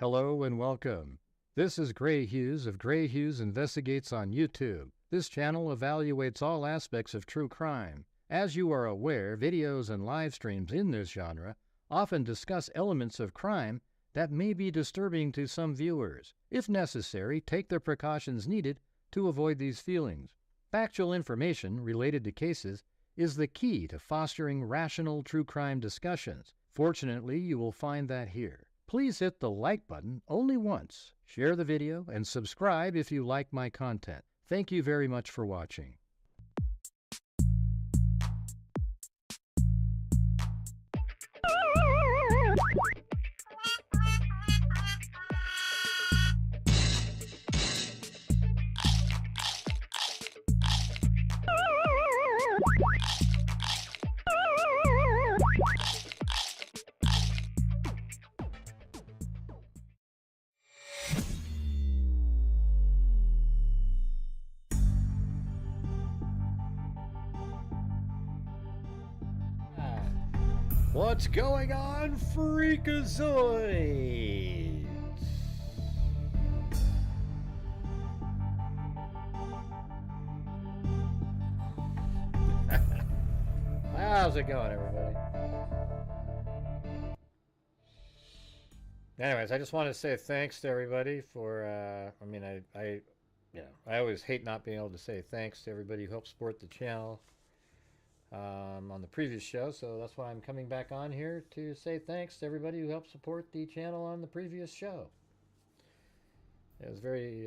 Hello and welcome. This is Grant Hughes of Grant Hughes Investigates on YouTube. This channel evaluates all aspects of true crime. As you are aware, videos and live streams in this genre often discuss elements of crime that may be disturbing to some viewers. If necessary, take the precautions needed to avoid these feelings. Factual information related to cases is the key to fostering rational true crime discussions. Fortunately, you will find that here. Please hit the like button only once, share the video, and subscribe if you like my content. Thank you very much for watching. What's going on, Freakazoids? How's it going, everybody? Anyways, I just want to say thanks to everybody for, I always hate not being able to say thanks to everybody who helped support the channel. On the previous show, so that's why I'm coming back on here to say thanks to everybody who helped support the channel on the previous show. It was very,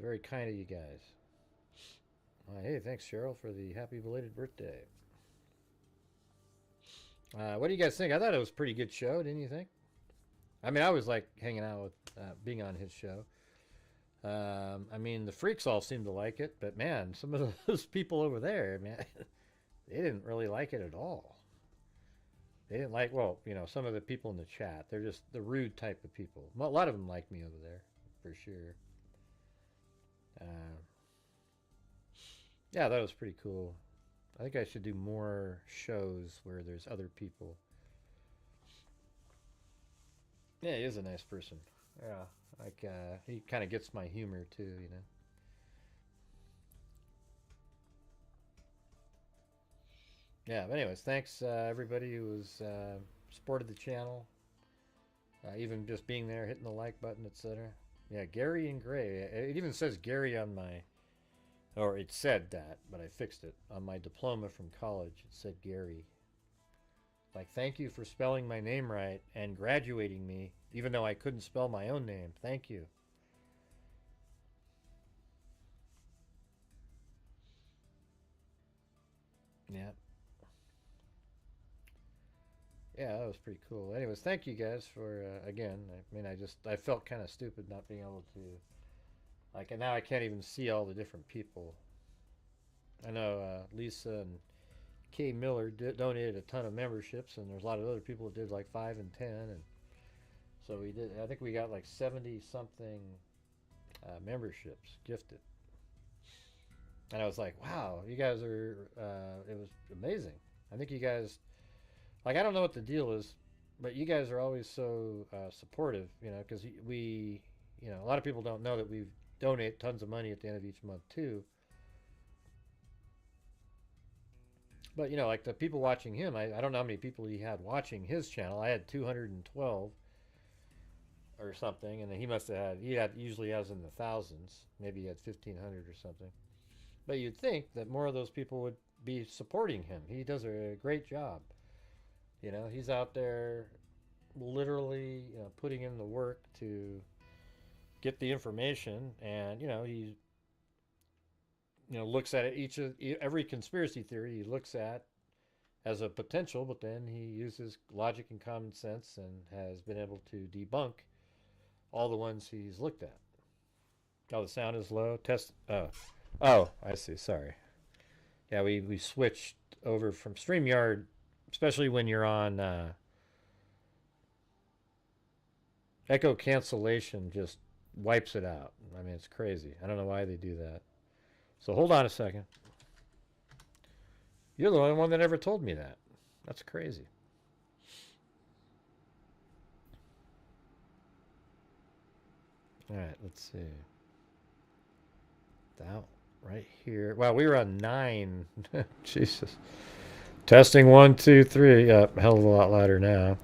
very kind of you guys. Hey, thanks, Cheryl, for the happy belated birthday. What do you guys think? I thought it was a pretty good show, didn't you think? I mean, I was like hanging out with, being on his show. I mean, the freaks all seemed to like it, but man, some of those people over there, man. They didn't really like it at all. They didn't like, well, you know, some of the people in the chat. They're just the rude type of people. A lot of them like me over there, for sure. Yeah, that was pretty cool. I think I should do more shows where there's other people. Yeah, he is a nice person. Yeah, like, he kind of gets my humor, too, you know. Yeah, but anyways, thanks everybody who was supported the channel, even just being there, hitting the like button, etc. Yeah, Gary and Gray. It even says Gary on my, or it said that, but I fixed it. On my diploma from college, it said Gary. Like, thank you for spelling my name right and graduating me, even though I couldn't spell my own name. Thank you. Yeah. Yeah, that was pretty cool. Anyways, thank you guys for, again, I mean, I felt kind of stupid not being able to, like, and now I can't even see all the different people. I know Lisa and Kay Miller donated a ton of memberships, and there's a lot of other people that did like 5 and 10, and so we did, I think we got like 70-something memberships gifted. And I was like, wow, you guys are, it was amazing. I think you guys, like, I don't know what the deal is, but you guys are always so supportive, you know, because we, you know, a lot of people don't know that we donate tons of money at the end of each month, too. But, you know, like the people watching him, I don't know how many people he had watching his channel. I had 212 or something, and he must have had, usually has in the thousands. Maybe he had 1,500 or something. But you'd think that more of those people would be supporting him. He does a great job. You know, he's out there literally, you know, putting in the work to get the information, and, you know, he, you know, looks at it, every conspiracy theory he looks at as a potential, but then he uses logic and common sense and has been able to debunk all the ones he's looked at. Oh, the sound is low. Test. Oh, I see. Sorry. Yeah, we switched over from StreamYard, especially when you're on echo cancellation, just wipes it out. I mean, it's crazy. I don't know why they do that. So hold on a second. You're the only one that ever told me that. That's crazy. All right, let's see. That right here. Wow, we were on 9. Jesus. Testing 1, 2, 3. Hell of a lot louder now.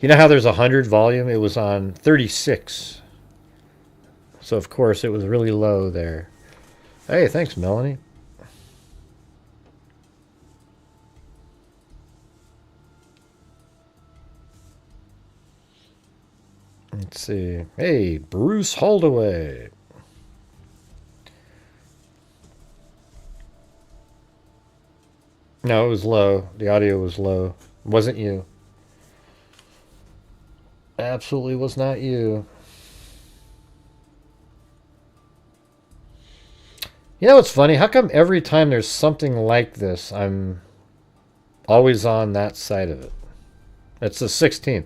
You know how there's 100 volume? It was on 36. So of course it was really low there. Hey, thanks, Melanie. Let's see. Hey, Bruce Holdaway. No, it was low. The audio was low. It wasn't you. Absolutely was not you. You know what's funny? How come every time there's something like this, I'm always on that side of it? It's the 16th.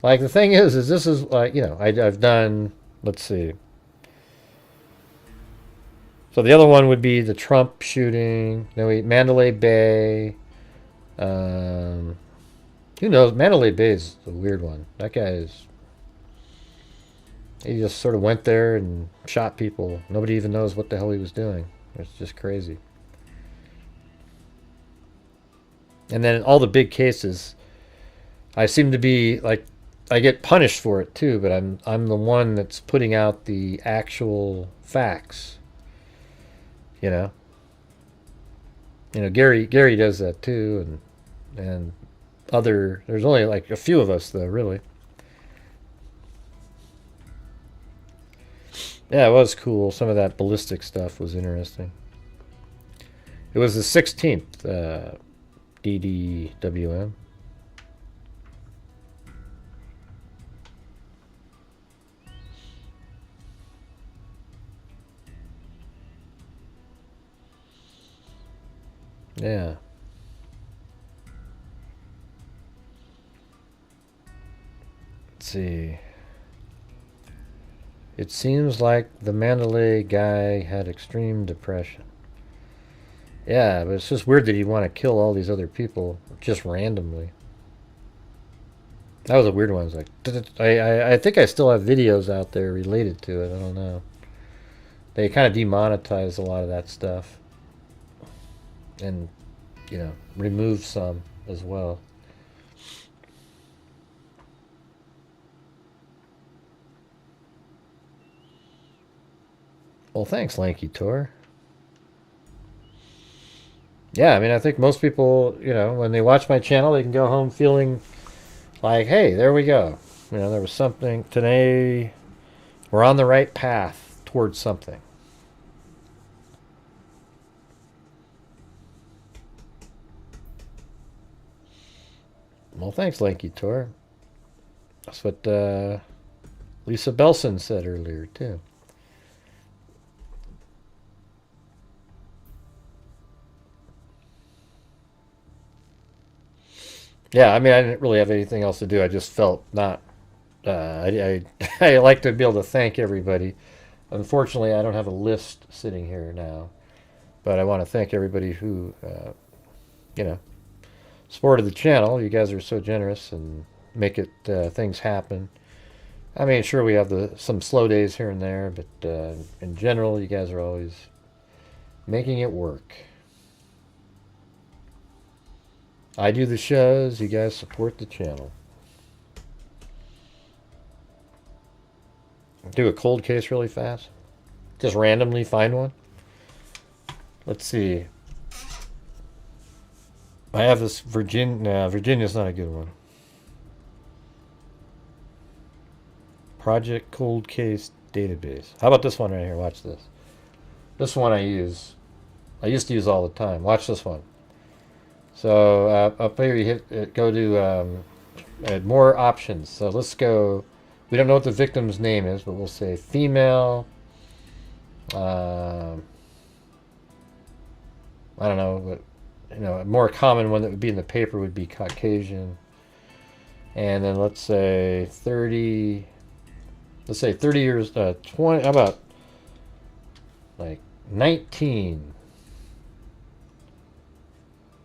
Like, the thing is this is like, you know, I've done, let's see. So the other one would be the Trump shooting. Then Mandalay Bay. Who knows? Mandalay Bay is a weird one. That guy is... He just sort of went there and shot people. Nobody even knows what the hell he was doing. It's just crazy. And then all the big cases, I seem to be like, I get punished for it too, but I'm the one that's putting out the actual facts. You know, Gary does that too, and other. There's only like a few of us though, really. Yeah, it was cool. Some of that ballistic stuff was interesting. It was the 16th DDWM. Yeah. Let's see. It seems like the Mandalay guy had extreme depression. Yeah, but it's just weird that he'd want to kill all these other people just randomly. That was a weird one. It was like, I think I still have videos out there related to it. I don't know. They kind of demonetized a lot of that stuff. And, you know, removed some as well. Well, thanks, Lanky Tor. Yeah, I mean, I think most people, you know, when they watch my channel, they can go home feeling like, hey, there we go. You know, there was something today. We're on the right path towards something. Well, thanks, Lanky Tor. That's what Lisa Belson said earlier, too. Yeah, I mean, I didn't really have anything else to do. I just felt not... I like to be able to thank everybody. Unfortunately, I don't have a list sitting here now. But I want to thank everybody who, you know, supported the channel. You guys are so generous and make it things happen. I mean, sure, we have some slow days here and there, but in general, you guys are always making it work. I do the shows, you guys support the channel. Do a cold case really fast. Just randomly find one. Let's see. I have this Virginia's not a good one. Project Cold Case Database. How about this one right here? Watch this. This one I used to use all the time. Watch this one. So up here you hit go to add more options. So let's go. We don't know what the victim's name is, but we'll say female. I don't know, but you know, a more common one that would be in the paper would be Caucasian. And then let's say 30. Let's say 30 years. 20. How about like 19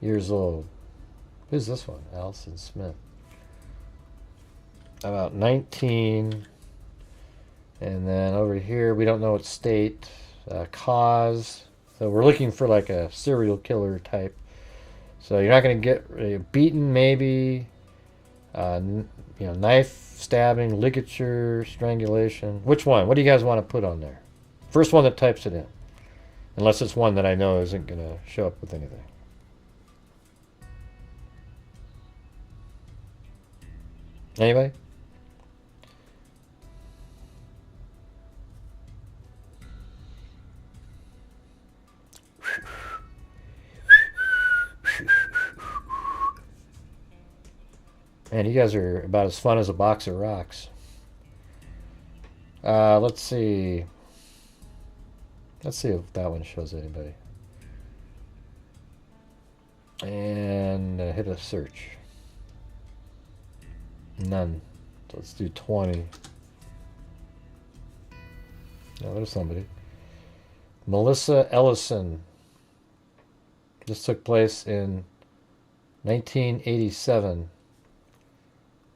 years old? Who's this one? Allison Smith. About 19 And then over here, we don't know what state. Cause. So we're looking for like a serial killer type. So you're not going to get beaten, maybe. Knife stabbing, ligature, strangulation. Which one? What do you guys want to put on there? First one that types it in. Unless it's one that I know isn't going to show up with anything. Anybody? Man, you guys are about as fun as a box of rocks. Let's see. Let's see if that one shows anybody. And hit a search. None. So let's do 20. No, there's somebody. Melissa Ellison. This took place in 1987.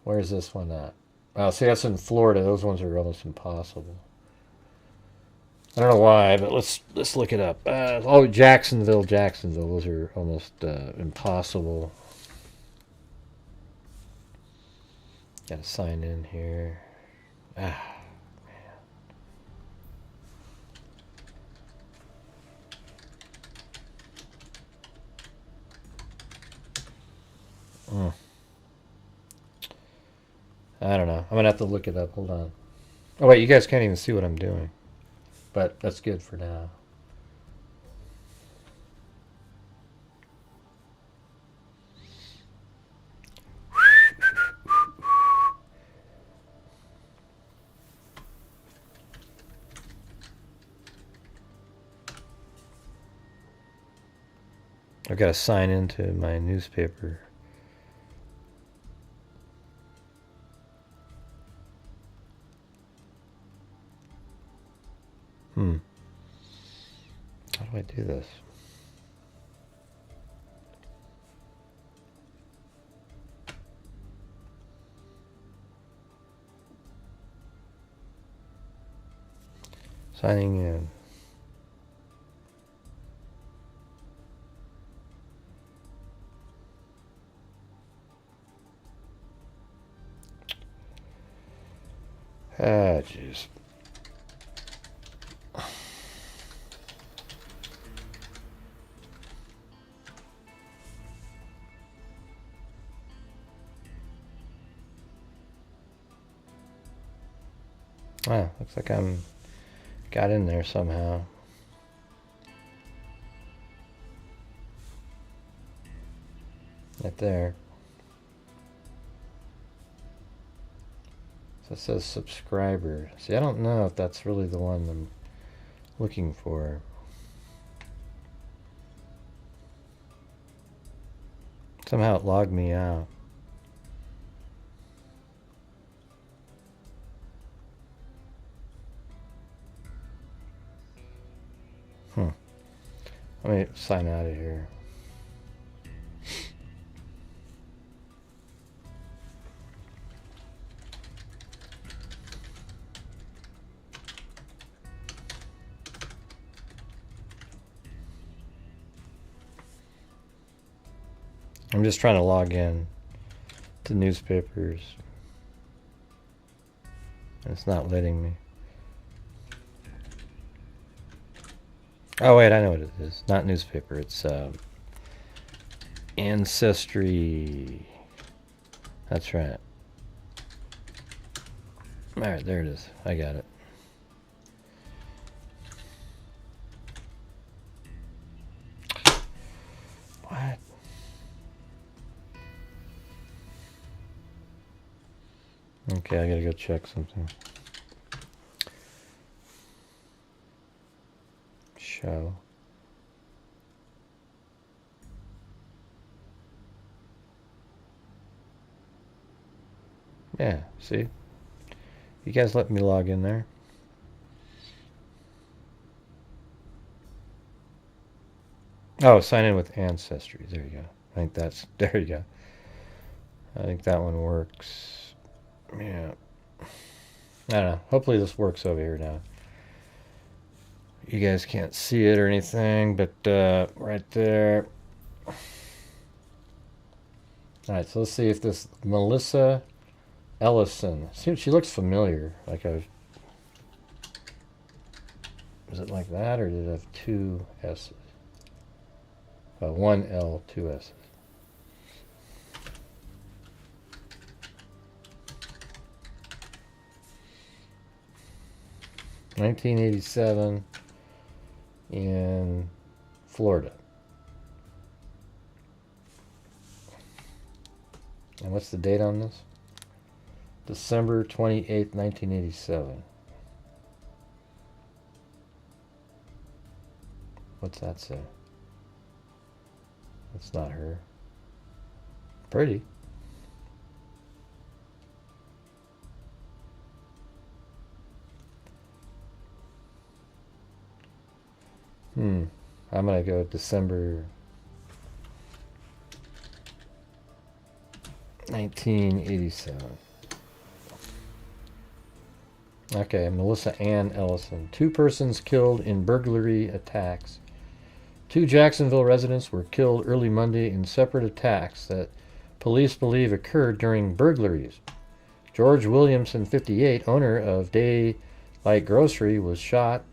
Where's this one at? Oh, see, that's in Florida. Those ones are almost impossible. I don't know why, but let's look it up. Jacksonville. Those are almost impossible. Gotta sign in here. Man. I don't know. I'm gonna have to look it up. Hold on. Oh wait, you guys can't even see what I'm doing. But that's good for now. I've got to sign into my newspaper. How do I do this? Signing in. Ah, jeez. Ah, looks like I'm got in there somehow. Right there. So it says subscriber. See, I don't know if that's really the one I'm looking for. Somehow it logged me out. Let me sign out of here. I'm just trying to log in to newspapers. It's not letting me. Oh wait, I know what it is. Not newspaper, it's Ancestry. That's right. Alright, there it is. I got it. What? Okay, I gotta go check something. Show. Yeah, see? You guys let me log in there. Oh, sign in with Ancestry. There you go. I think that's, there you go. I think that one works. Yeah. I don't know. Hopefully this works over here now. You guys can't see it or anything, but right there. Alright, so let's see if this Melissa Ellison. See, she looks familiar. Like I've. Is it like that, or did it have two S's? One L, two S's. (1987) in Florida. And what's the date on this? December 28th, 1987. What's that say? That's not her. Pretty. I'm gonna go December 1987. Okay, Melissa Ann Ellison. 2 persons killed in burglary attacks. 2 Jacksonville residents were killed early Monday in separate attacks that police believe occurred during burglaries. George Williamson, 58, owner of Daylight Grocery, was shot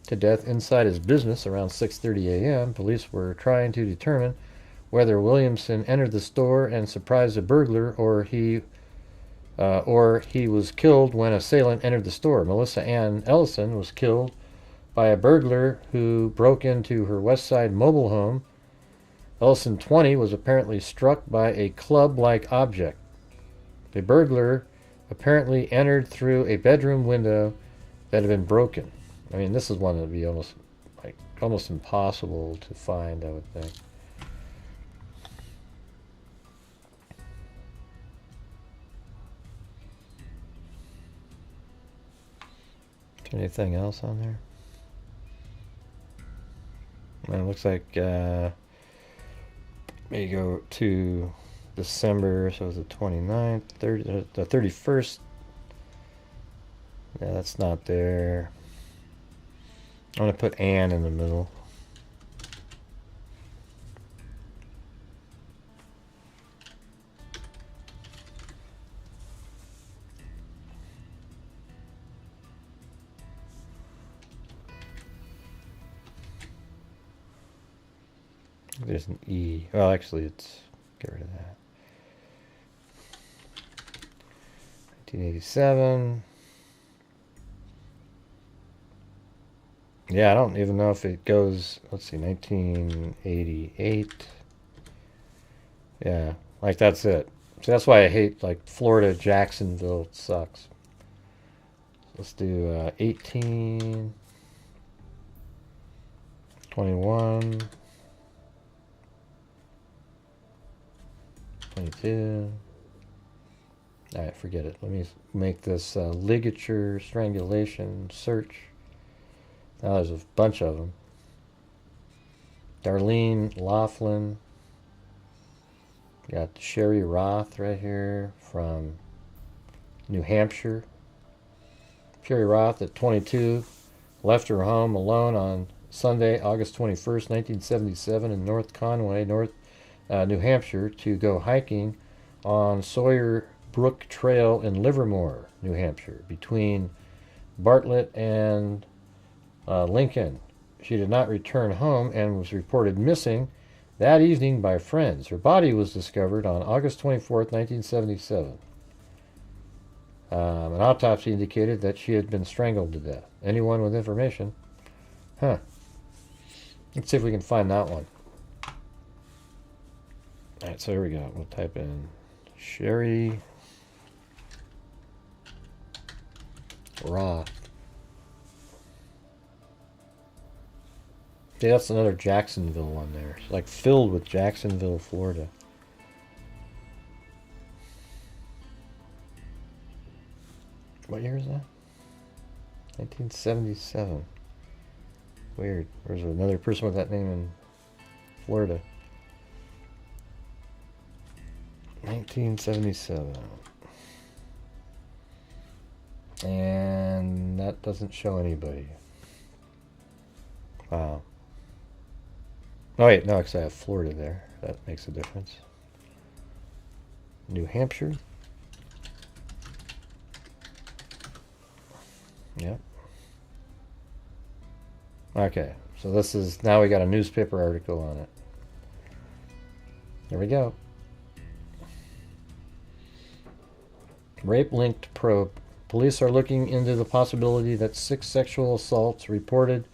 to death inside his business around 6:30 a.m. Police were trying to determine whether Williamson entered the store and surprised a burglar, or he was killed when an assailant entered the store. Melissa Ann Ellison was killed by a burglar who broke into her West Side mobile home. Ellison, 20, was apparently struck by a club-like object. The burglar apparently entered through a bedroom window that had been broken. I mean, this is one that would be almost impossible to find, I would think. Is there anything else on there? Well, it looks like maybe go to December, so it's the 29th, 30, the 31st. Yeah, that's not there. I'm going to put Ann in the middle. There's an E. Well, actually, it's get rid of that. 1987. Yeah, I don't even know if it goes. Let's see, 1988. Yeah, like that's it. So that's why I hate like Florida, Jacksonville. It sucks. Let's do 18, 21. 22. Alright, forget it. Let me make this ligature strangulation search. Now there's a bunch of them. Darlene Laughlin. Got Shari Roth right here from New Hampshire. Shari Roth at 22 left her home alone on Sunday, August 21st, 1977 in North Conway, New Hampshire, to go hiking on Sawyer Brook Trail in Livermore, New Hampshire, between Bartlett and Lincoln. She did not return home and was reported missing that evening by friends. Her body was discovered on August 24th, 1977. An autopsy indicated that she had been strangled to death. Anyone with information? Huh. Let's see if we can find that one. Alright, so here we go. We'll type in Shari Roth. See, that's another Jacksonville one there. It's like filled with Jacksonville, Florida. What year is that? 1977. Weird. There's another person with that name in Florida. 1977. And that doesn't show anybody. Wow. Oh wait, no, because I have Florida there. That makes a difference. New Hampshire. Yep. Okay, so this is, now we got a newspaper article on it. There we go. Rape-linked probe. Police are looking into the possibility that 6 sexual assaults reported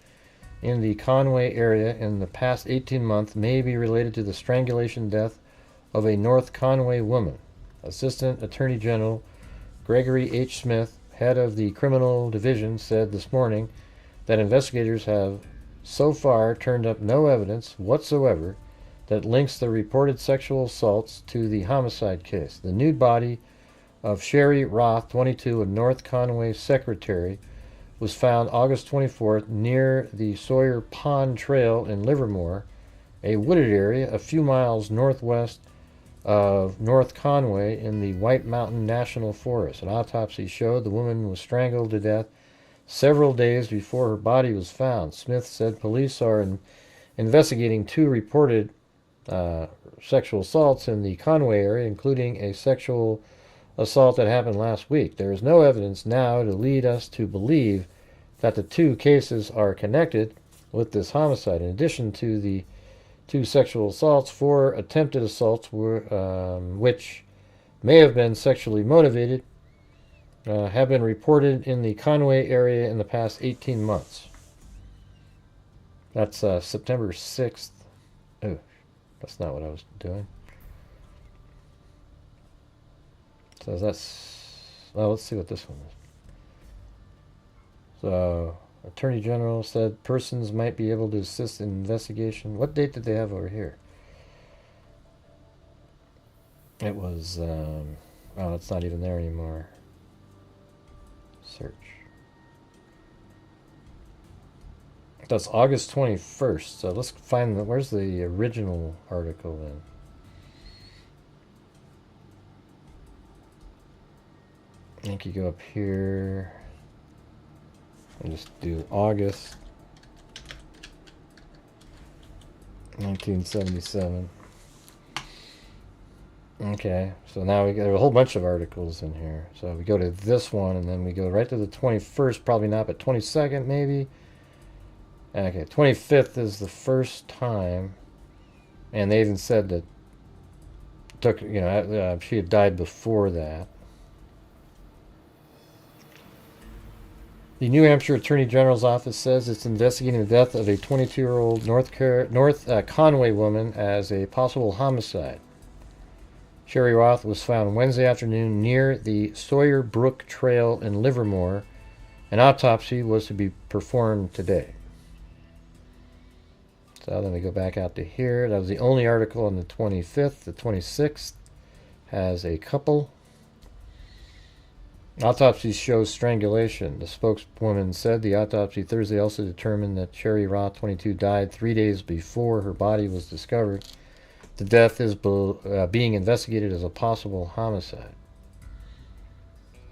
in the Conway area in the past 18 months may be related to the strangulation death of a North Conway woman. Assistant Attorney General Gregory H. Smith, head of the Criminal Division, said this morning that investigators have so far turned up no evidence whatsoever that links the reported sexual assaults to the homicide case. The nude body of Shari Roth, 22, a North Conway secretary, was found August 24th near the Sawyer Pond Trail in Livermore, a wooded area a few miles northwest of North Conway in the White Mountain National Forest. An autopsy showed the woman was strangled to death several days before her body was found. Smith said police are investigating 2 reported sexual assaults in the Conway area, including a sexual assault that happened last week. There is no evidence now to lead us to believe that the 2 cases are connected with this homicide. In addition to the 2 sexual assaults, 4 attempted assaults were, which may have been sexually motivated, have been reported in the Conway area in the past 18 months. That's September 6th. Oh, that's not what I was doing. So that's, well, let's see what this one is. So, Attorney General said persons might be able to assist in investigation. What date did they have over here? It was, oh, it's not even there anymore. Search. That's August 21st. So let's find the, where's the original article then? I think you go up here and just do August 1977. Okay, so now we got a whole bunch of articles in here. So we go to this one and then we go right to the 21st, probably not, but 22nd maybe. Okay, 25th is the first time, and they even said that took, you know, she had died before that. The New Hampshire Attorney General's office says it's investigating the death of a 22-year-old North Conway woman as a possible homicide. Shari Roth was found Wednesday afternoon near the Sawyer Brook Trail in Livermore. An autopsy was to be performed today. So then we go back out to here. That was the only article on the 25th. The 26th has a couple. Autopsy shows strangulation. The spokeswoman said the autopsy Thursday also determined that Shari Roth, 22, died 3 days before her body was discovered. The death is being investigated as a possible homicide.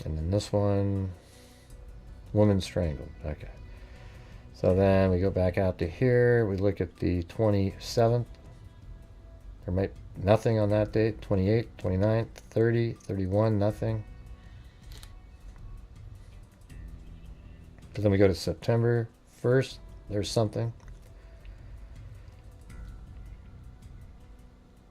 And then this one, woman strangled. Okay. So then we go back out to here. We look at the 27th. There might nothing on that date. 28th, 29th, 30, 31, nothing. But then we go to September 1st. There's something.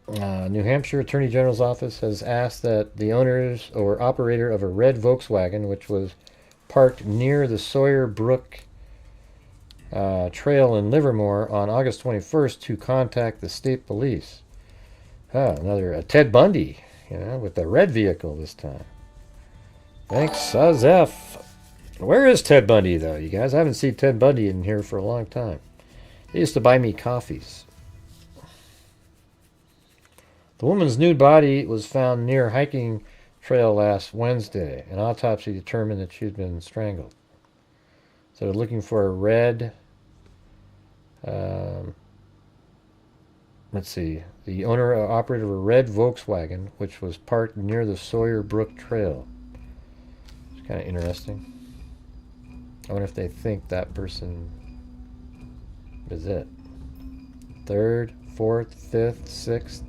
New Hampshire Attorney General's office has asked that the owners or operator of a red Volkswagen, which was parked near the Sawyer Brook Trail in Livermore on August 21st, to contact the state police. Another Ted Bundy, you know, with the red vehicle this time. Thanks, Sazef. Where is Ted Bundy, though, you guys? I haven't seen Ted Bundy in here for a long time. They used to buy me coffees. The woman's nude body was found near a hiking trail last Wednesday. An autopsy determined that she had been strangled. So they're looking for a red, let's see, the owner or operator of a red Volkswagen, which was parked near the Sawyer Brook Trail. Kind of interesting. I wonder if they think that person is it. Third, fourth, fifth, sixth.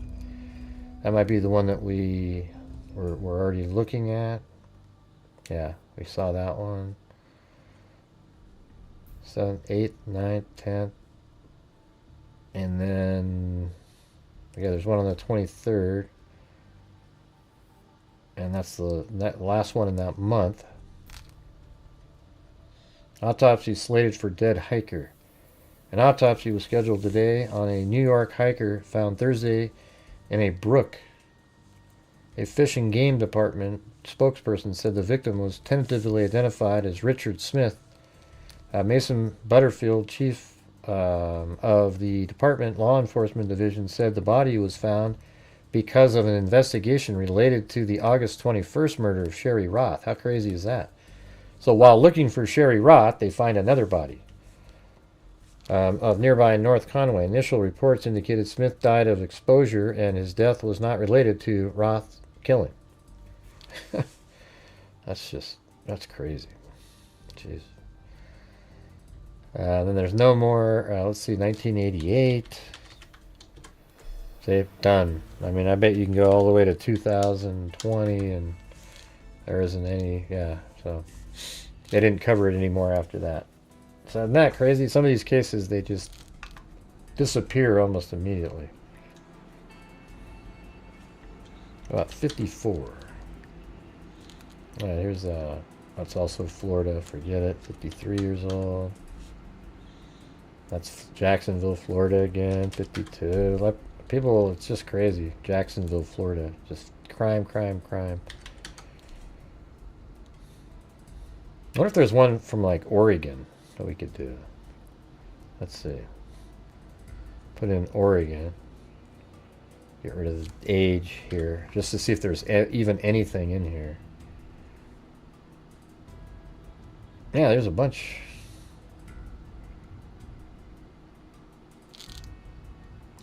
That might be the one that we're already looking at. Yeah, we saw that one. 7th, 8th, 9th, 10th. And then, yeah, there's one on the 23rd. And that's that last one in that month. Autopsy slated for dead hiker. An autopsy was scheduled today on a New York hiker found Thursday in a brook. A Fish and Game Department spokesperson said the victim was tentatively identified as Richard Smith. Mason Butterfield, chief of the department law enforcement division, said the body was found because of an investigation related to the August 21st murder of Shari Roth. How crazy is that? So while looking for Shari Roth, they find another body of nearby North Conway. Initial reports indicated Smith died of exposure and his death was not related to Roth's killing. That's crazy. Jeez. Then there's no more. Let's see, 1988. They've done. I mean, I bet you can go all the way to 2020 and there isn't any. Yeah, so they didn't cover it anymore after that. So isn't that crazy? Some of these cases, they just disappear almost immediately. About 54. All right, here's that's also Florida. Forget it. 53 years old. That's Jacksonville, Florida again. 52. People, it's just crazy. Jacksonville, Florida. Just crime, crime, crime. I wonder if there's one from like Oregon that we could do. Let's see. Put in Oregon. Get rid of the age here, just to see if there's even anything in here. Yeah, there's a bunch.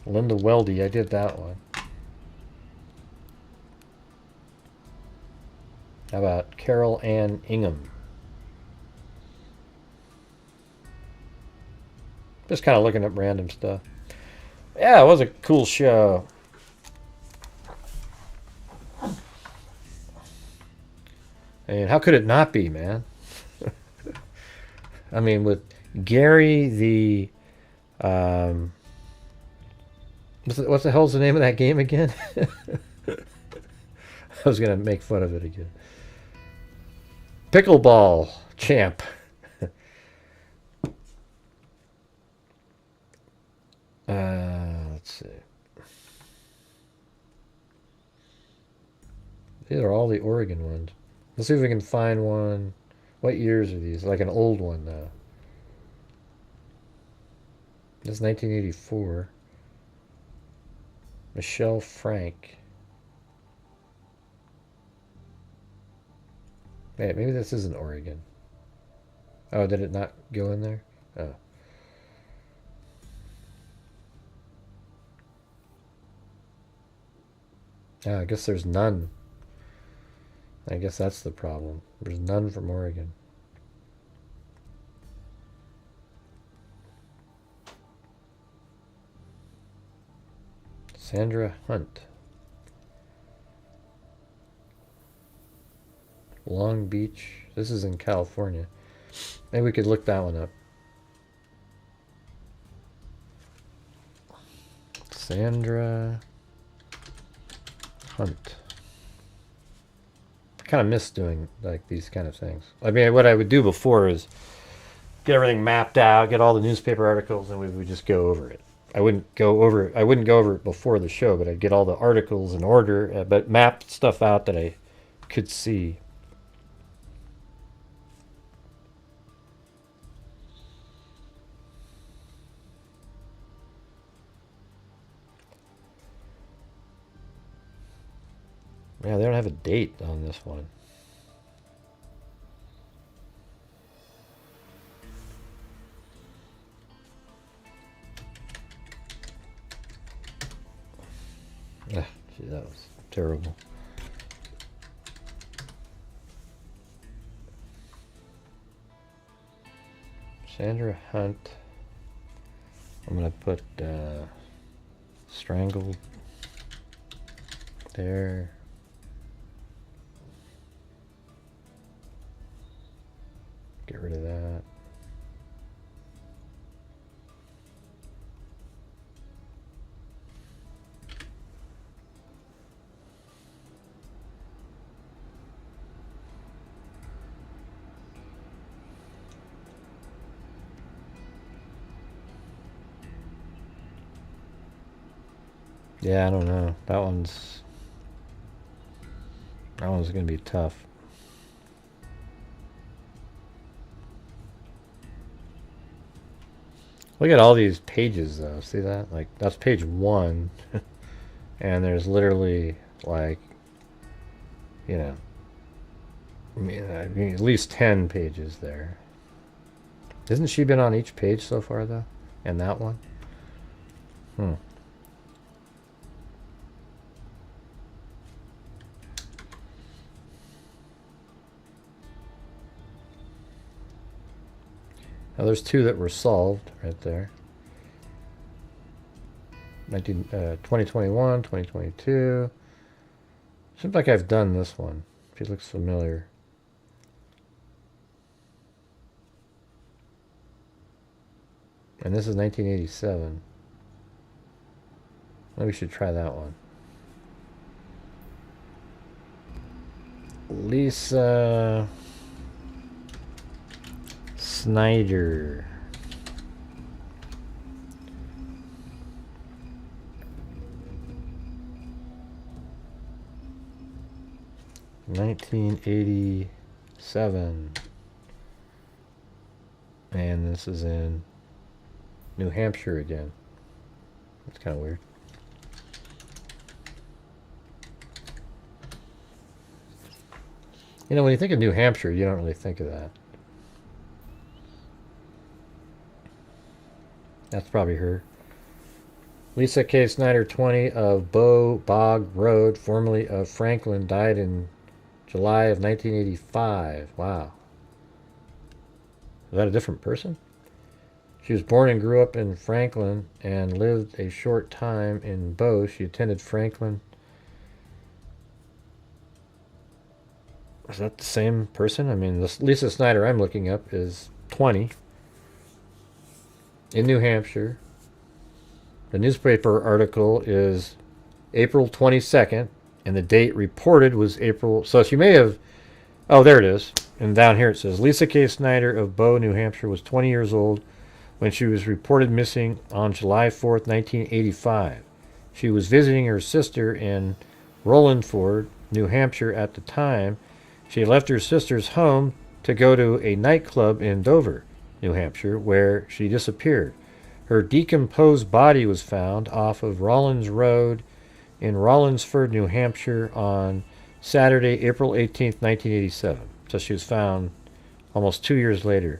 Linda Weldy, I did that one. How about Carol Ann Ingham? Just kind of looking up random stuff. Yeah, it was a cool show. And how could it not be, man? I mean, with Gary the... What the hell's the name of that game again? I was going to make fun of it again. Pickleball champ. Let's see. These are all the Oregon ones. Let's see if we can find one. What years are these? Like an old one, though. This is 1984. Michelle Frank. Wait, maybe this isn't Oregon. Oh, did it not go in there? Oh. Yeah, I guess there's none. I guess that's the problem. There's none from Oregon. Sandra Hunt. Long Beach. This is in California. Maybe we could look that one up. Sandra Hunt. I kind of miss doing like these kind of things. I mean, what I would do before is get everything mapped out, get all the newspaper articles, and we would just go over it. I wouldn't go over it before the show, but I'd get all the articles in order, but map stuff out that I could see. Yeah, they don't have a date on this one. Ah, gee, that was terrible. Sandra Hunt. I'm going to put strangled there. Get rid of that. Yeah, I don't know. That one's going to be tough. Look at all these pages, though. See that? Like, that's page 1. And there's literally, like, you know, I mean, at least 10 pages there. Hasn't she been on each page so far, though? And that one? Now, there's 2 that were solved right there. 2021, 2022. Seems like I've done this one. If it looks familiar. And this is 1987. Maybe we should try that one. Lisa Snyder. $1987. And this is in New Hampshire again. That's kind of weird. You know, when you think of New Hampshire, you don't really think of that. That's probably her. Lisa K. Snyder, 20, of Bog Road, formerly of Franklin, died in July of 1985. Wow. Is that a different person? She was born and grew up in Franklin and lived a short time in Bow. She attended Franklin. Is that the same person? I mean, this Lisa Snyder I'm looking up is 20. In New Hampshire. The newspaper article is April 22nd, and the date reported was April. So she may have. Oh, there it is. And down here it says Lisa K. Snyder of Bow, New Hampshire, was 20 years old when she was reported missing on July 4th, 1985. She was visiting her sister in Rollinford, New Hampshire at the time. She left her sister's home to go to a nightclub in Dover, New Hampshire, where she disappeared. Her decomposed body was found off of Rollins Road in Rollinsford, New Hampshire on Saturday, April 18th, 1987. So she was found almost 2 years later.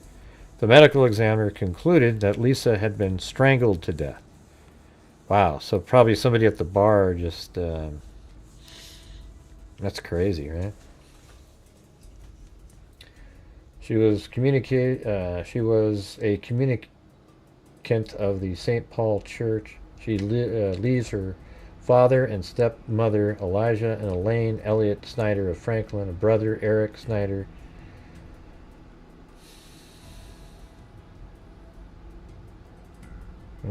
The medical examiner concluded that Lisa had been strangled to death. Wow, so probably somebody at the bar just... that's crazy, right? She was a communicant of the St. Paul Church. She leaves her father and stepmother, Elijah and Elaine Elliott Snyder of Franklin, a brother, Eric Snyder.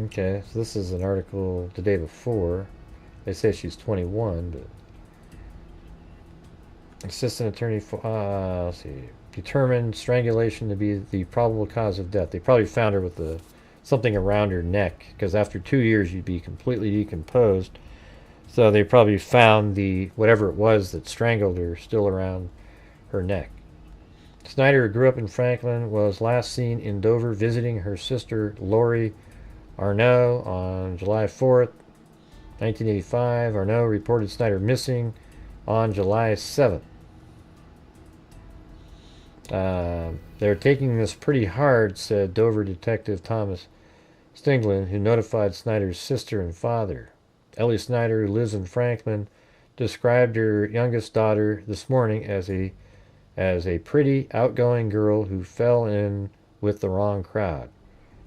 Okay, so this is an article the day before. They say she's 21, but... Assistant attorney for... let's see... determined strangulation to be the probable cause of death. They probably found her with something around her neck, because after 2 years you'd be completely decomposed. So they probably found whatever it was that strangled her still around her neck. Snyder, who grew up in Franklin, was last seen in Dover visiting her sister Lori Arnaud on July 4th, 1985. Arnaud reported Snyder missing on July 7th. They're taking this pretty hard, said Dover Detective Thomas Stinglin, who notified Snyder's sister and father. Ellie Snyder, who lives in Franklin, described her youngest daughter this morning as a pretty, outgoing girl who fell in with the wrong crowd.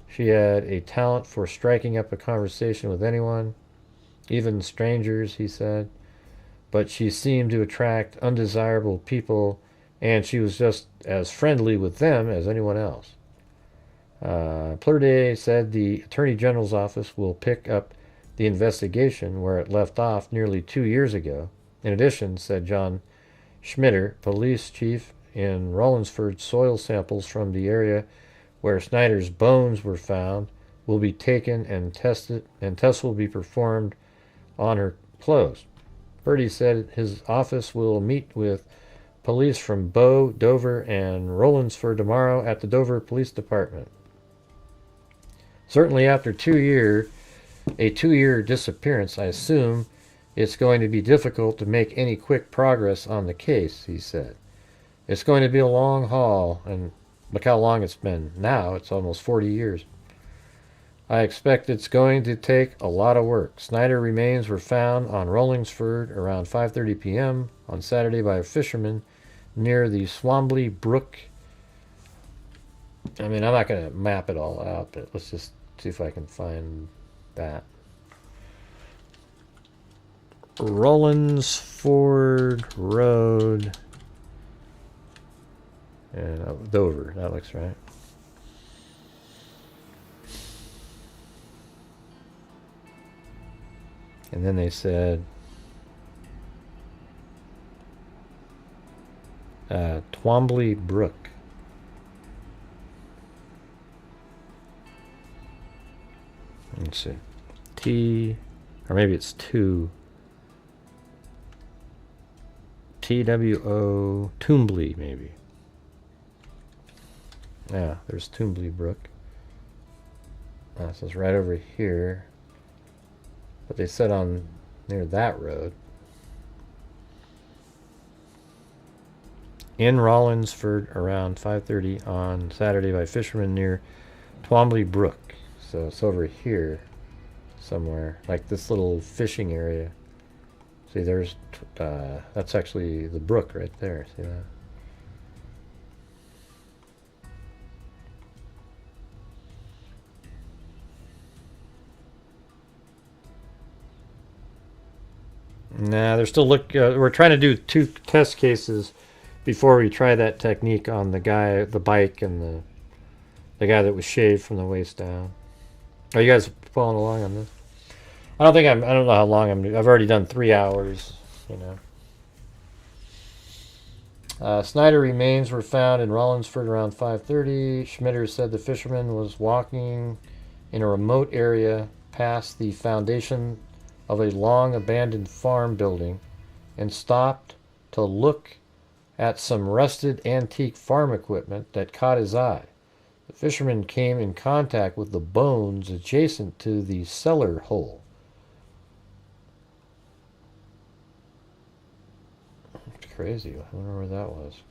She had a talent for striking up a conversation with anyone, even strangers, he said. But she seemed to attract undesirable people, and she was just as friendly with them as anyone else. Plerde said the Attorney General's office will pick up the investigation where it left off nearly 2 years ago. In addition, said John Schmitter, police chief in Rollinsford, soil samples from the area where Snyder's bones were found will be taken and tested, and tests will be performed on her clothes. Purdy said his office will meet with police from Bow, Dover, and Rollinsford tomorrow at the Dover Police Department. Certainly after a 2-year disappearance, I assume it's going to be difficult to make any quick progress on the case, he said. It's going to be a long haul, and look how long it's been. Now it's almost 40 years. I expect it's going to take a lot of work. Snyder remains were found on Rollinsford around 5:30 p.m. on Saturday by a fisherman near the Swambley Brook. I mean, I'm not going to map it all out, but let's just see if I can find that. Rollinsford Road and Dover. That looks right. And then they said Twombley Brook. Let's see. T, or maybe it's 2. TWO, Toombley, maybe. Yeah, there's Toombley Brook. So it's right over here. But they said on near that road. In Rollinsford around 5:30 on Saturday by fishermen near Twombley Brook. So it's over here somewhere, like this little fishing area. See, there's, that's actually the brook right there. See that? Nah, they're still we're trying to do 2 test cases before we try that technique on the guy, the bike, and the guy that was shaved from the waist down. Are you guys following along on this? I don't know how long I've already done 3 hours, you know. Snyder remains were found in Rollinsford around 5:30. Schmitter said the fisherman was walking in a remote area past the foundation of a long abandoned farm building and stopped to look at some rusted antique farm equipment that caught his eye. The fisherman came in contact with the bones adjacent to the cellar hole. Crazy. I wonder where that was.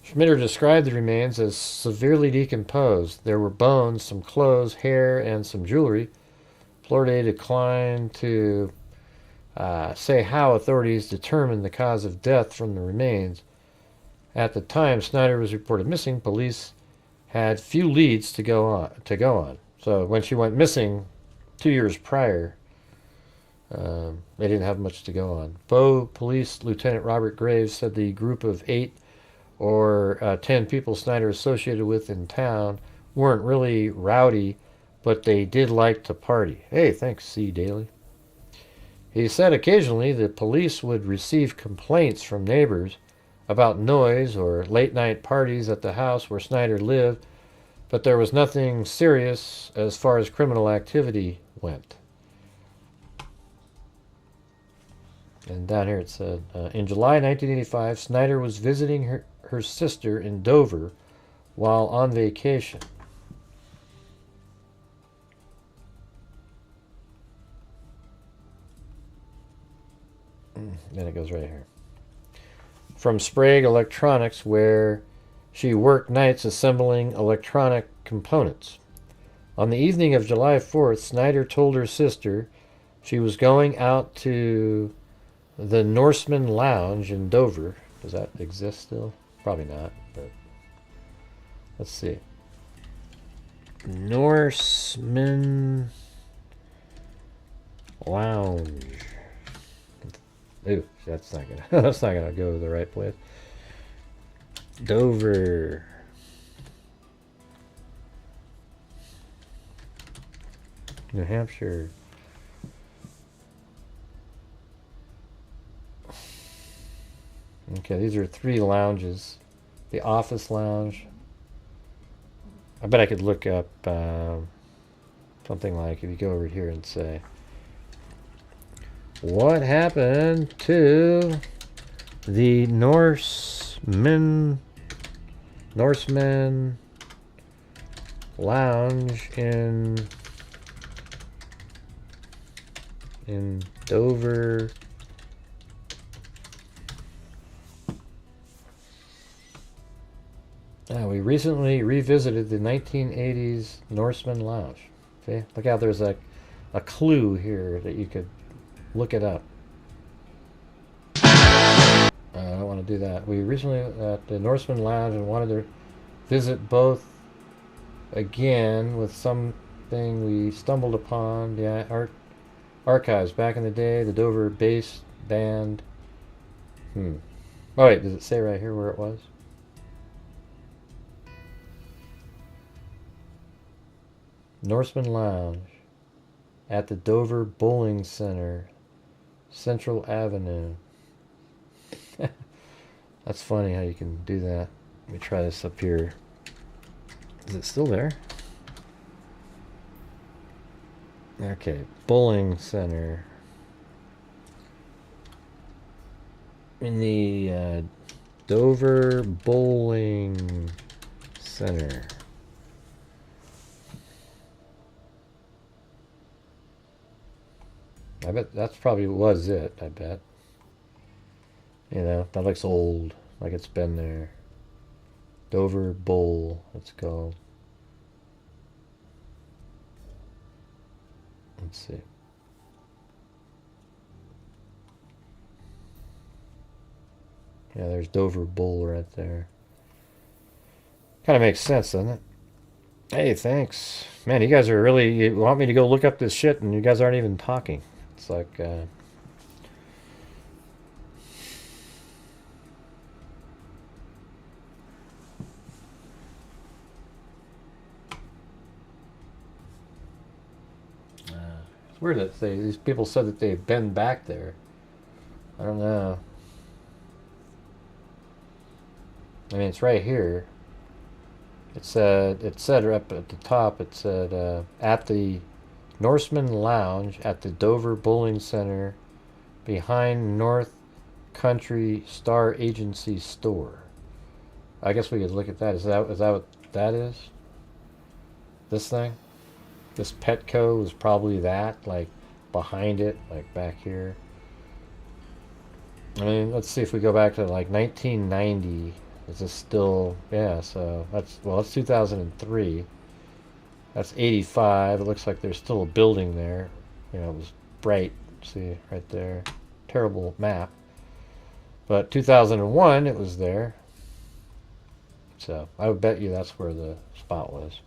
Schmitter described the remains as severely decomposed. There were bones, some clothes, hair, and some jewelry. Plorde declined to say how authorities determined the cause of death from the remains. At the time Snyder was reported missing, police had few leads to go on. So when she went missing 2 years prior, they didn't have much to go on. Bow Police Lieutenant Robert Graves said the group of 8 or 10 people Snyder associated with in town weren't really rowdy, but they did like to party. Hey, thanks, C. Daly. He said occasionally the police would receive complaints from neighbors about noise or late-night parties at the house where Snyder lived, but there was nothing serious as far as criminal activity went. And down here it said, in July 1985, Snyder was visiting her sister in Dover while on vacation. Then it goes right here. From Sprague Electronics, where she worked nights assembling electronic components. On the evening of July 4th, Snyder told her sister she was going out to the Norseman Lounge in Dover. Does that exist still? Probably not. Let's see. Norseman Lounge. Ooh, that's not gonna that's not gonna go to the right place. Dover. New Hampshire. Okay, these are 3 lounges. The office lounge. I bet I could look up something like, if you go over here and say, what happened to the Norseman Lounge in Dover? We recently revisited the 1980s Norseman Lounge. See, look out, there's a clue here that you could look it up. I don't want to do that. We recently at the Norseman Lounge and wanted to visit both again with something we stumbled upon, the archives back in the day, the Dover bass band. Oh wait, does it say right here where it was? Norseman Lounge at the Dover Bowling Center, Central Avenue. That's funny how you can do that. Let me try this up here. Is it still there? Okay, Bowling Center. In the Dover Bowling Center. I bet that's probably was it, I bet. You know, that looks old, like it's been there. Dover Bowl, it's called. Let's see. Yeah, there's Dover Bowl right there. Kind of makes sense, doesn't it? Hey, thanks. Man, you guys are really, you want me to go look up this shit and you guys aren't even talking. It's like, it's weird that these people said that they've been back there. I don't know. I mean, it's right here. It said up at the top, it said, at the Norseman Lounge at the Dover Bowling Center behind North Country Star Agency store. I guess we could look at that. Is that what that is? This thing? This Petco is probably that, like behind it, like back here. I mean, let's see if we go back to like 1990. Is this still, yeah, so that's 2003. That's 85. It looks like there's still a building there. You know, it was bright. See, right there. Terrible map. But 2001, it was there. So, I would bet you that's where the spot was.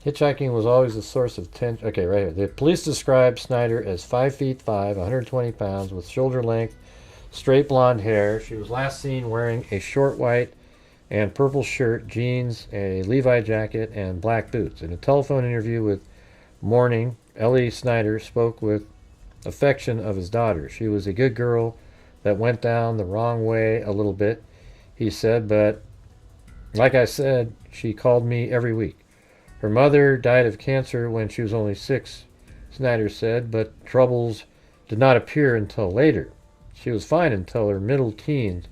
Hitchhiking was always a source of tension. Okay, right here. The police described Snyder as 5 feet 5, 120 pounds, with shoulder length, straight blonde hair. She was last seen wearing a short white and purple shirt, jeans, a Levi jacket, and black boots. In a telephone interview with Morning, Ellie Snyder spoke with affection of his daughter. She was a good girl that went down the wrong way a little bit, he said, but like I said, she called me every week. Her mother died of cancer when she was only 6, Snyder said, but troubles did not appear until later. She was fine until her middle teens,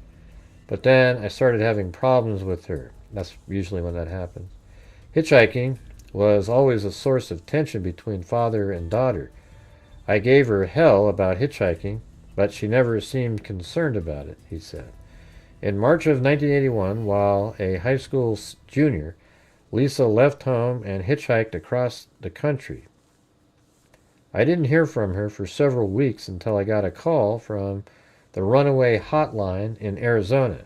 but then I started having problems with her. That's usually when that happens. Hitchhiking was always a source of tension between father and daughter. I gave her hell about hitchhiking, but she never seemed concerned about it, he said. In March of 1981, while a high school junior, Lisa left home and hitchhiked across the country. I didn't hear from her for several weeks until I got a call from the runaway hotline in Arizona,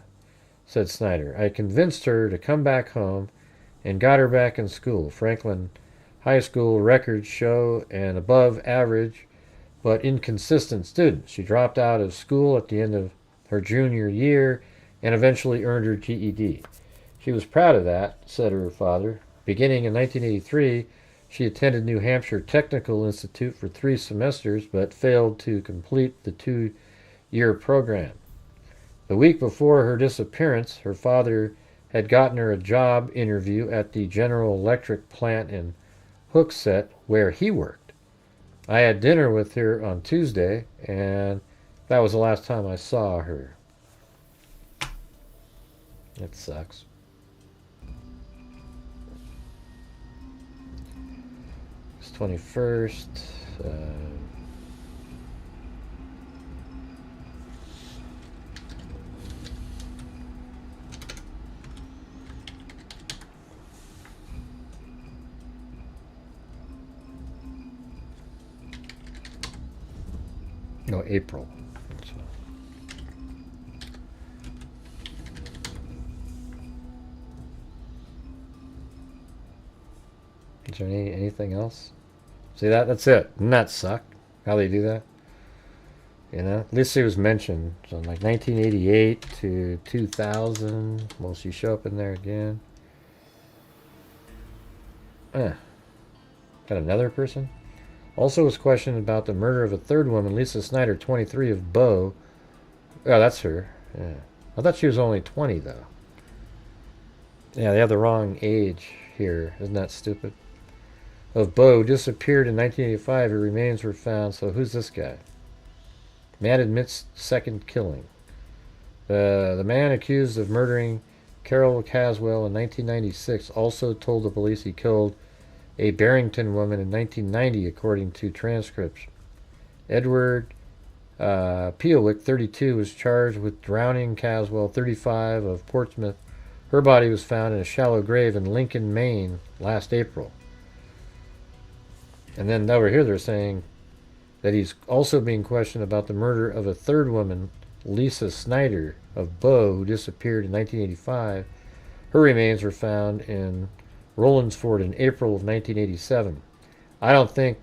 said Snyder. I convinced her to come back home and got her back in school. Franklin High School records show an above average but inconsistent student. She dropped out of school at the end of her junior year and eventually earned her GED. She was proud of that, said her father. Beginning in 1983, she attended New Hampshire Technical Institute for 3 semesters but failed to complete the 2-year program. The week before her disappearance, her father had gotten her a job interview at the General Electric plant in Hooksett, where he worked. I had dinner with her on Tuesday, and that was the last time I saw her. That sucks. It's 21st. No, April. So. Is there anything else? See that? That's it. Doesn't that suck? How they do that? You know? At least it was mentioned. So like 1988 to 2000. Will she show up in there again? Got another person? Also was questioned about the murder of a third woman, Lisa Snyder, 23, of Bow. Oh, that's her. Yeah. I thought she was only 20, though. Yeah, they have the wrong age here. Isn't that stupid? Of Bow, disappeared in 1985. Her remains were found. So who's this guy? Man admits second killing. The man accused of murdering Carol Caswell in 1996 also told the police he killed a Barrington woman in 1990, according to transcripts. Edward Peelwick, 32, was charged with drowning Caswell, 35, of Portsmouth. Her body was found in a shallow grave in Lincoln, Maine, last April. And then over here they're saying that he's also being questioned about the murder of a third woman, Lisa Snyder, of Bow, who disappeared in 1985. Her remains were found in Rollinsford in April of 1987. I don't think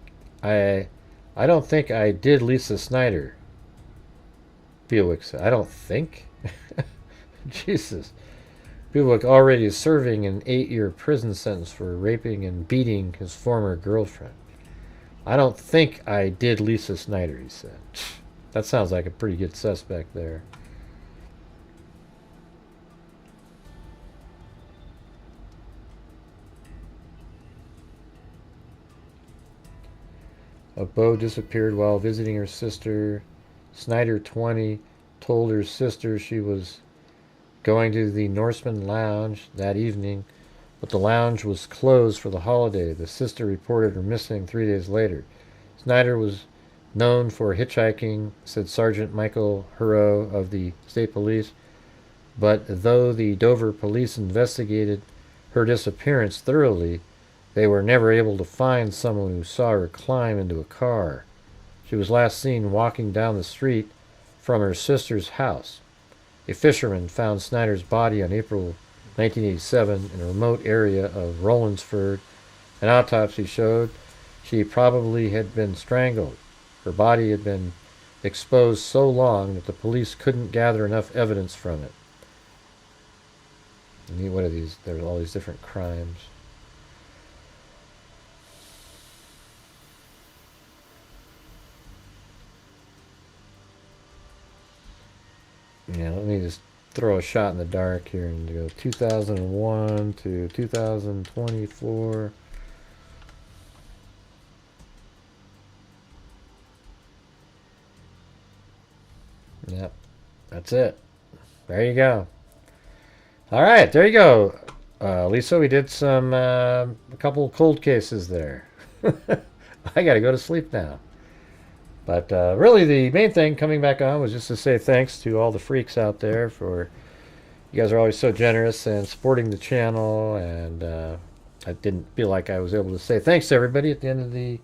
I did Lisa Snyder. Peelwick said. I don't think? Jesus. Peelwick already is serving an 8-year prison sentence for raping and beating his former girlfriend. I don't think I did Lisa Snyder, he said. That sounds like a pretty good suspect there. Bow disappeared while visiting her sister. Snyder, 20, told her sister she was going to the Norseman Lounge that evening, but the lounge was closed for the holiday. The sister reported her missing 3 days later. Snyder was known for hitchhiking, said Sergeant Michael Hurrow of the state police, but though the Dover police investigated her disappearance thoroughly, they were never able to find someone who saw her climb into a car. She was last seen walking down the street from her sister's house. A fisherman found Snyder's body on April 1987 in a remote area of Rollinsford. An autopsy showed she probably had been strangled. Her body had been exposed so long that the police couldn't gather enough evidence from it. And what are these? There's all these different crimes. Yeah, let me just throw a shot in the dark here and go 2001 to 2024. Yep, that's it. There you go. All right, there you go. Lisa, we did a couple cold cases there. I got to go to sleep now. But really, the main thing coming back on was just to say thanks to all the freaks out there for, you guys are always so generous and supporting the channel, and I didn't feel like I was able to say thanks to everybody at the end of the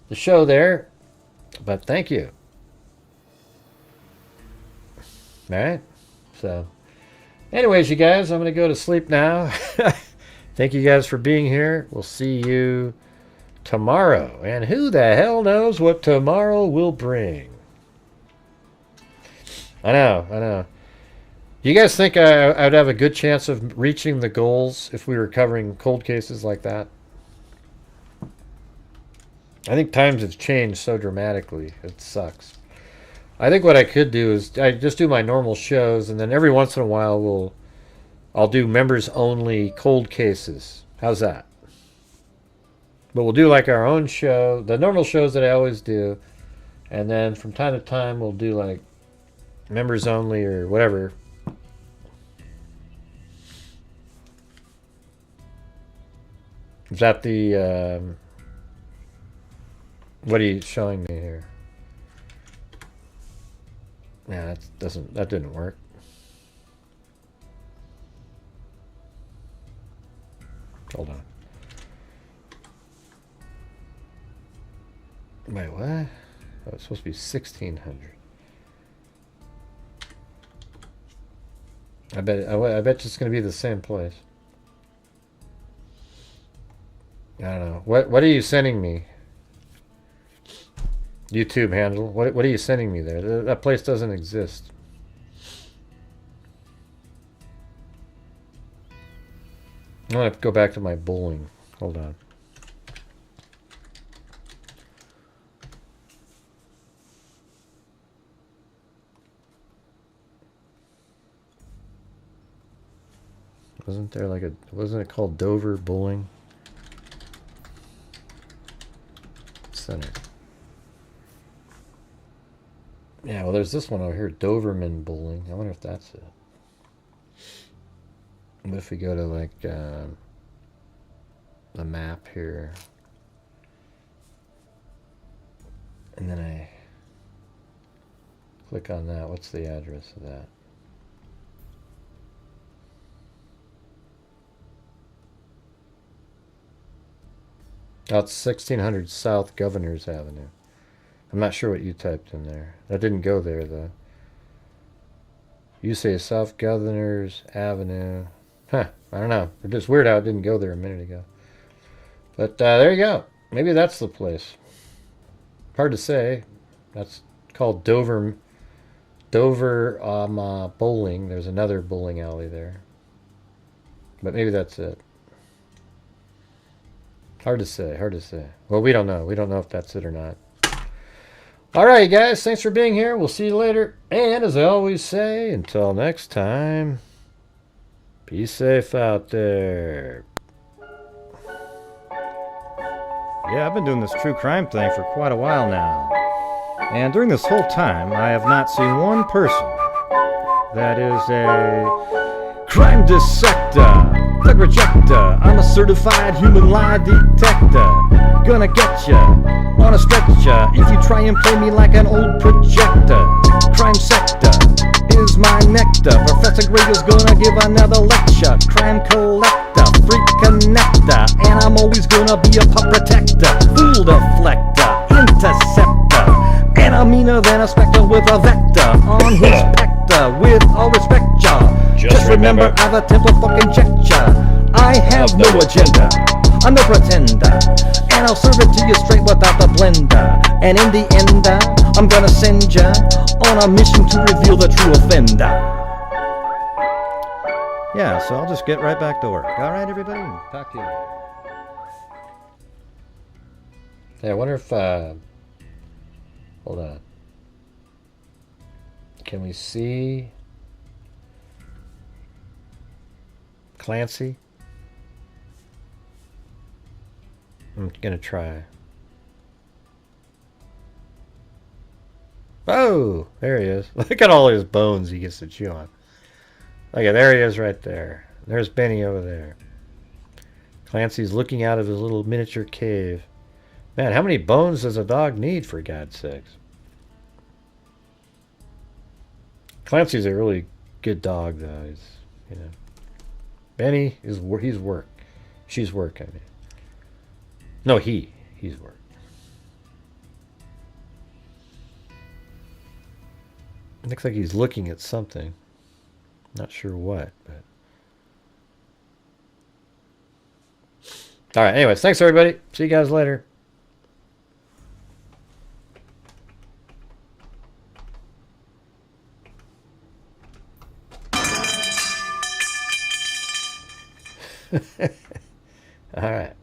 the show there. But thank you. All right. So, anyways, you guys, I'm going to go to sleep now. Thank you guys for being here. We'll see you tomorrow. And who the hell knows what tomorrow will bring? I know. Do you guys think I would have a good chance of reaching the goals if we were covering cold cases like that? I think times have changed so dramatically. It sucks. I think what I could do is I just do my normal shows, and then every once in a while I'll do members only cold cases. How's that? But we'll do like our own show, the normal shows that I always do, and then from time to time we'll do like members only or whatever. Is that the what are you showing me here? Yeah, that didn't work. Hold on. Wait, what? Oh, it's supposed to be 1600. I bet it's going to be the same place. I don't know. What are you sending me? YouTube handle. What are you sending me there? That place doesn't exist. I'm going to have to go back to my bowling. Hold on. Wasn't there like wasn't it called Dover Bowling Center? Yeah, well, there's this one over here, Doverman Bowling. I wonder if that's it. What if we go to like the map here, and then I click on that? What's the address of that? That's 1600 South Governors Avenue. I'm not sure what you typed in there. That didn't go there, though. You say South Governors Avenue. Huh, I don't know. It's just weird how it didn't go there a minute ago. But there you go. Maybe that's the place. Hard to say. That's called Dover Bowling. There's another bowling alley there. But maybe that's it. Hard to say, hard to say. Well, we don't know. We don't know if that's it or not. All right, guys. Thanks for being here. We'll see you later. And as I always say, until next time, be safe out there. Yeah, I've been doing this true crime thing for quite a while now. And during this whole time, I have not seen one person that is a crime dissector, thug rejector. I'm a certified human lie detector. Gonna get ya on a stretcher if you try and play me like an old projector. Crime sector is my nectar. Professor Greg is gonna give another lecture. Crime collector, freak connector, and I'm always gonna be a pup protector. Fool deflector, interceptor, and I'm meaner than a spectre with a vector on his pector. With all respect, y'all, just remember I've a temple fucking check ya. I have no agenda, I'm no pretender, and I'll serve it to you straight without the blender. And in the end, I'm gonna send ya on a mission to reveal the true offender. Yeah, so I'll just get right back to work. All right, everybody, talk to you later. Hey, I wonder if hold on. Can we see Clancy? I'm gonna try. Oh, there he is. Look at all his bones he gets to chew on. Look at, there he is right there. There's Benny over there. Clancy's looking out of his little miniature cave. Man, how many bones does a dog need, for God's sakes? Clancy's a really good dog, though. He's, you know. Benny is he's work. She's work, I mean. No, he's work. Looks like he's looking at something. Not sure what, but. All right. Anyways, thanks everybody. See you guys later. All right.